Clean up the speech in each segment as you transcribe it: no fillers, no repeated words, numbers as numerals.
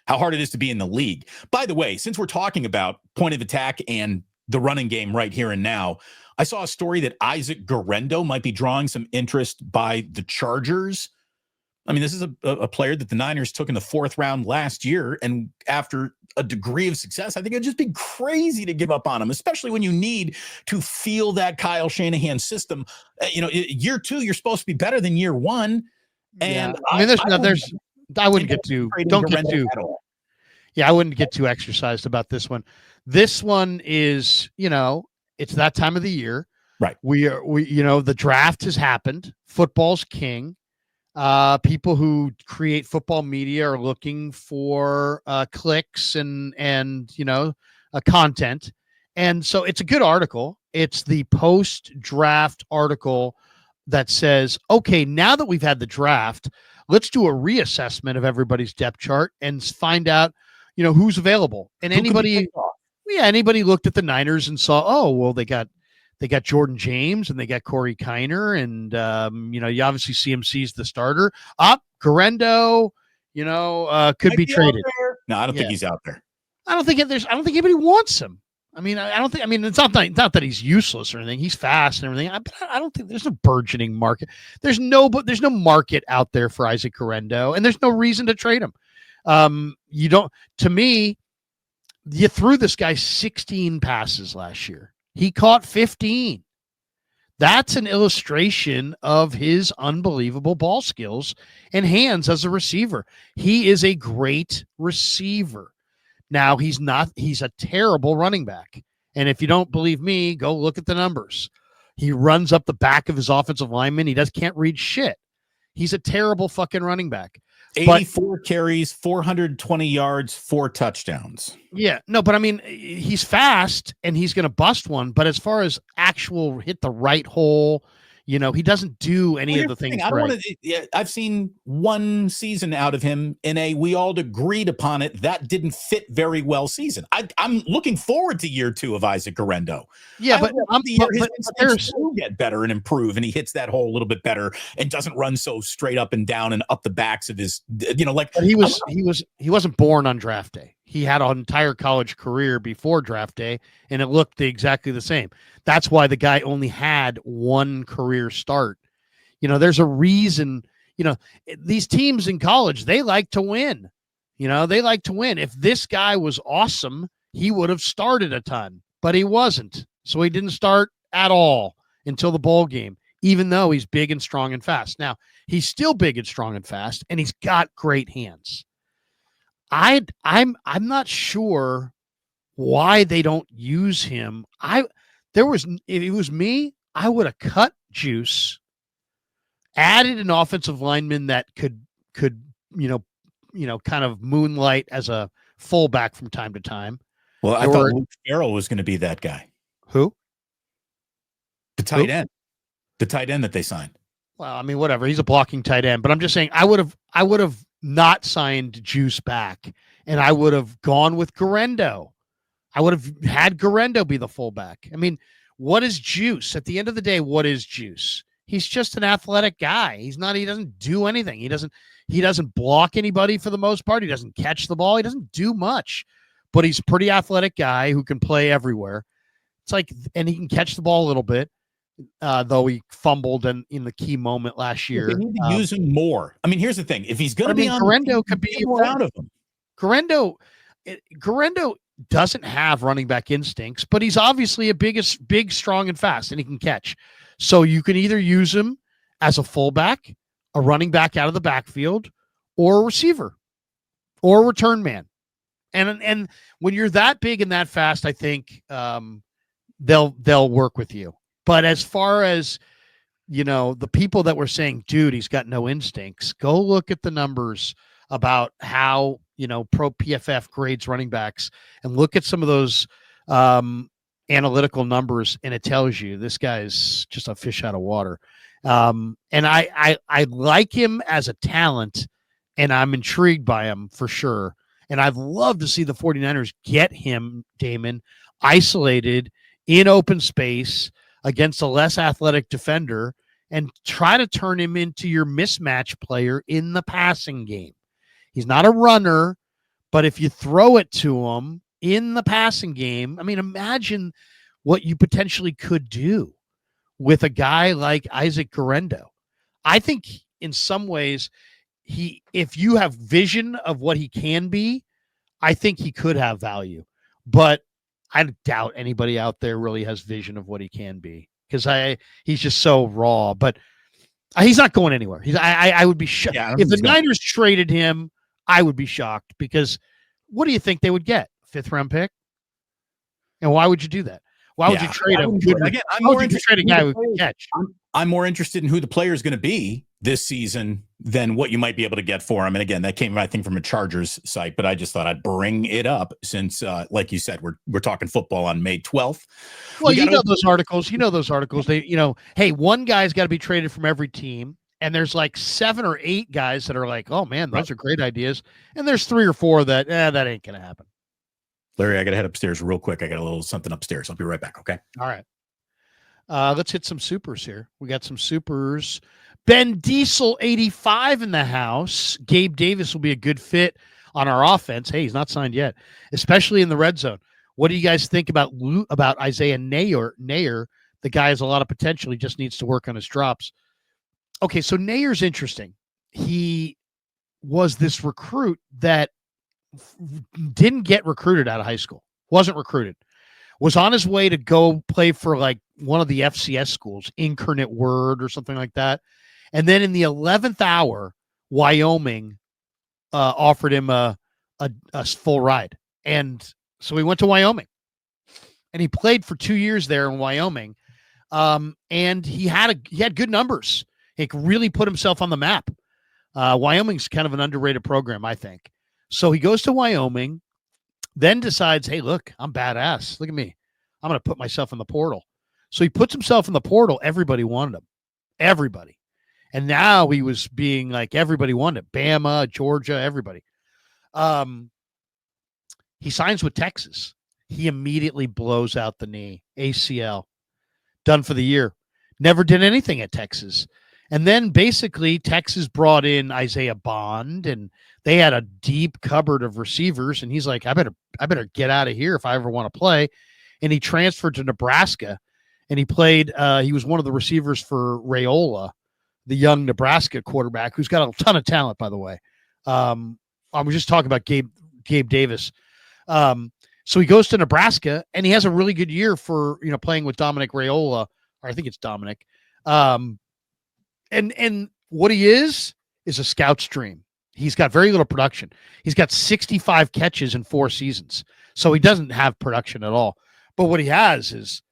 how hard it is to be in the league. By the way, since we're talking about point of attack and the running game right here and now, I saw a story that Isaac Guerendo might be drawing some interest by the Chargers. I mean, this is a player that the Niners took in the 4th round last year, and after a degree of success, I think it'd just be crazy to give up on him, especially when you need to feel that Kyle Shanahan system. Year 2, you're supposed to be better than year 1. And I wouldn't get too exercised about this one. This one is, it's that time of the year. Right. The draft has happened. Football's king. People who create football media are looking for clicks and content. And so it's a good article. It's the post-draft article that says, okay, now that we've had the draft, let's do a reassessment of everybody's depth chart and find out, who's available. And anybody looked at the Niners and saw, oh, well, they got Jordan James and they got Corey Kiner, and you obviously CMC's the starter. Guerendo, could be traded. No, I don't think he's out there. I don't think anybody wants him. It's not that he's useless or anything. He's fast and everything. I don't think there's a burgeoning market. There's no market out there for Isaac Guerendo, and there's no reason to trade him. To me, you threw this guy 16 passes last year. He caught 15. That's an illustration of his unbelievable ball skills and hands as a receiver. He is a great receiver. Now, he's a terrible running back. And if you don't believe me, go look at the numbers. He runs up the back of his offensive lineman. He can't read shit. He's a terrible fucking running back. 84 carries, 420 yards, 4 touchdowns. Yeah, no, but he's fast and he's going to bust one. But as far as actual hit the right hole, he doesn't do any of the things right. I've seen one season out of him in we all agreed upon it, that didn't fit very well season. I'm looking forward to year 2 of Isaac Guerendo. Yeah, but his instincts will get better and improve, and he hits that hole a little bit better and doesn't run so straight up and down and up the backs of his, But he wasn't born on draft day. He had an entire college career before draft day, and it looked exactly the same. That's why the guy only had one career start. There's a reason, these teams in college, they like to win. They like to win. If this guy was awesome, he would have started a ton, but he wasn't. So he didn't start at all until the bowl game, even though he's big and strong and fast. Now, he's still big and strong and fast, and he's got great hands. I'm not sure why they don't use him. If it was me, I would have cut Juice, added an offensive lineman that could kind of moonlight as a fullback from time to time. Well, I thought Luke Farrell was going to be that guy. Who? The tight end. The tight end that they signed. Well, whatever. He's a blocking tight end, but I'm just saying I would have not signed Juice back, and I would have gone with Guerendo. I would have had Guerendo be the fullback. What is Juice? At the end of the day, what is Juice? He's just an athletic guy. He doesn't do anything. He doesn't block anybody for the most part. He doesn't catch the ball. He doesn't do much, but he's a pretty athletic guy who can play everywhere. And he can catch the ball a little bit. Though he fumbled in the key moment last year. They need to use him more. Here's the thing. If he's going to be on Guerendo, could be more out of him. Guerendo doesn't have running back instincts, but he's obviously big, strong, and fast, and he can catch. So you can either use him as a fullback, a running back out of the backfield, or a receiver, or a return man. And when you're that big and that fast, I think they'll work with you. But as far as, the people that were saying, dude, he's got no instincts, go look at the numbers about how, Pro PFF grades running backs and look at some of those analytical numbers, and it tells you this guy's just a fish out of water. And I like him as a talent, and I'm intrigued by him for sure. And I'd love to see the 49ers get him, Damon, isolated in open space against a less athletic defender and try to turn him into your mismatch player in the passing game. He's not a runner, But if you throw it to him in the passing game, I mean, imagine what you potentially could do with a guy like Isaac Guerendo. I think in some ways, if you have vision of what he can be, I think he could have value. But I doubt anybody out there really has vision of what he can be because he's just so raw. But he's not going anywhere. I would be shocked. Yeah, If the Niners traded him, I would be shocked because what do you think they would get? 5th round pick? And why would you do that? Why would you trade him? Again, I'm more interested in a guy who can catch. I'm more interested in who the player is going to be this season than what you might be able to get for him. And again, that came, I think, from a Chargers site, but I just thought I'd bring it up since, like you said, we're talking football on May 12th. Well, those articles. You know those articles. They, hey, one guy's got to be traded from every team, and there's like 7 or 8 guys that are like, oh man, those are great ideas, and there's 3 or 4 that that ain't gonna happen. Larry, I got to head upstairs real quick. I got a little something upstairs. I'll be right back. Okay. All right. Let's hit some supers here. We got some supers. Ben Diesel 85 in the house. Gabe Davis will be a good fit on our offense. Hey, he's not signed yet, especially in the red zone. What do you guys think about Isaiah Neyor? The guy has a lot of potential. He just needs to work on his drops. Okay, so Nayor's interesting. He was this recruit that didn't get recruited out of high school. Wasn't recruited. Was on his way to go play for like one of the FCS schools, Incarnate Word or something like that. And then in the 11th hour, Wyoming offered him a full ride. And so he went to Wyoming. And he played for 2 years there in Wyoming. And he had good numbers. He could really put himself on the map. Wyoming's kind of an underrated program, I think. So he goes to Wyoming, then decides, hey, look, I'm badass. Look at me. I'm going to put myself in the portal. So he puts himself in the portal. Everybody wanted him. Everybody. And now he was being like, everybody wanted him. Bama, Georgia, everybody. He signs with Texas. He immediately blows out the knee. ACL. Done for the year. Never did anything at Texas. And then basically Texas brought in Isaiah Bond, and they had a deep cupboard of receivers. And he's like, I better get out of here if I ever want to play. And he transferred to Nebraska, and he played. He was one of the receivers for Raiola, the young Nebraska quarterback, who's got a ton of talent, by the way. I was just talking about Gabe Davis. So he goes to Nebraska, and he has a really good year for playing with Dominic Raiola, or I think it's Dominic. And what he is a scout's dream. He's got very little production. He's got 65 catches in 4 seasons. So he doesn't have production at all. But what he has is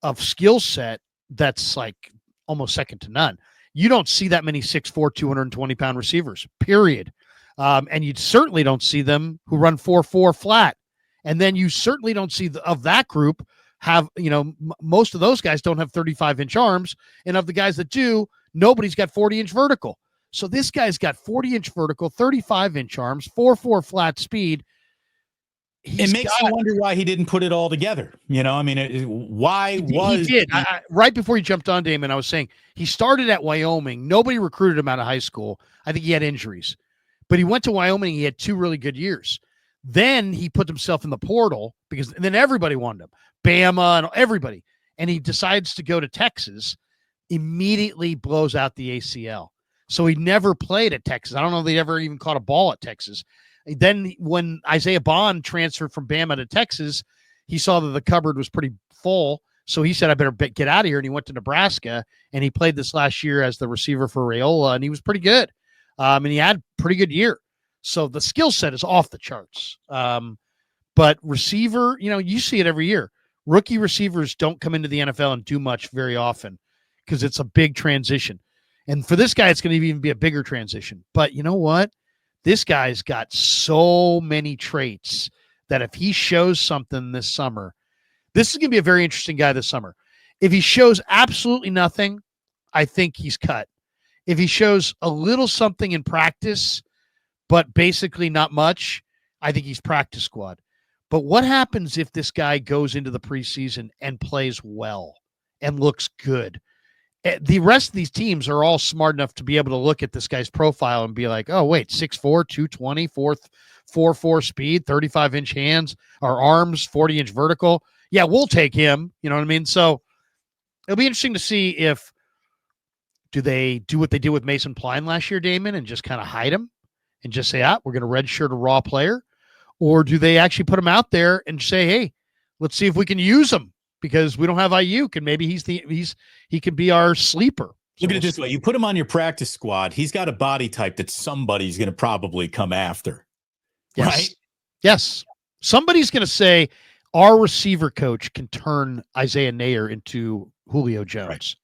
a skill set that's like almost second to none. You don't see that many 6'4", 220-pound receivers, period. And you certainly don't see them who run 4.4 flat. And then you certainly don't see of that group have, most of those guys don't have 35-inch arms. And of the guys that do, nobody's got 40-inch vertical. So this guy's got 40-inch vertical, 35-inch arms, 4.4 flat speed. It makes you wonder why he didn't put it all together. Why was he did? Right before he jumped on Damon, I was saying he started at Wyoming. Nobody recruited him out of high school. I think he had injuries, but he went to Wyoming. He had 2 really good years. Then he put himself in the portal and then everybody wanted him, Bama and everybody. And he decides to go to Texas, immediately blows out the ACL. So he never played at Texas. I don't know if they ever even caught a ball at Texas. Then when Isaiah Bond transferred from Bama to Texas, he saw that the cupboard was pretty full. So he said, I better get out of here. And he went to Nebraska, and he played this last year as the receiver for Raiola, and he was pretty good. And he had a pretty good year. So the skill set is off the charts. But receiver, you see it every year. Rookie receivers don't come into the NFL and do much very often because it's a big transition. And for this guy, it's going to even be a bigger transition. But you know what? This guy's got so many traits that if he shows something this summer, this is going to be a very interesting guy this summer. If he shows absolutely nothing, I think he's cut. If he shows a little something in practice, but basically not much, I think he's practice squad. But what happens if this guy goes into the preseason and plays well and looks good? The rest of these teams are all smart enough to be able to look at this guy's profile and be like, oh, wait, 6'4", 220, 4.4 speed, 35-inch hands or arms, 40-inch vertical. Yeah, we'll take him. You know what I mean? So it'll be interesting to see if do they do what they did with Mason Pline last year, Damon, and just kind of hide him and just say, we're going to redshirt a raw player? Or do they actually put him out there and say, hey, let's see if we can use him because we don't have Ayuk and maybe he could be our sleeper. Look at it this way. You put him on your practice squad. He's got a body type that somebody's going to probably come after. Yes. Right? Yes. Somebody's going to say our receiver coach can turn Isaiah Neyor into Julio Jones. Right.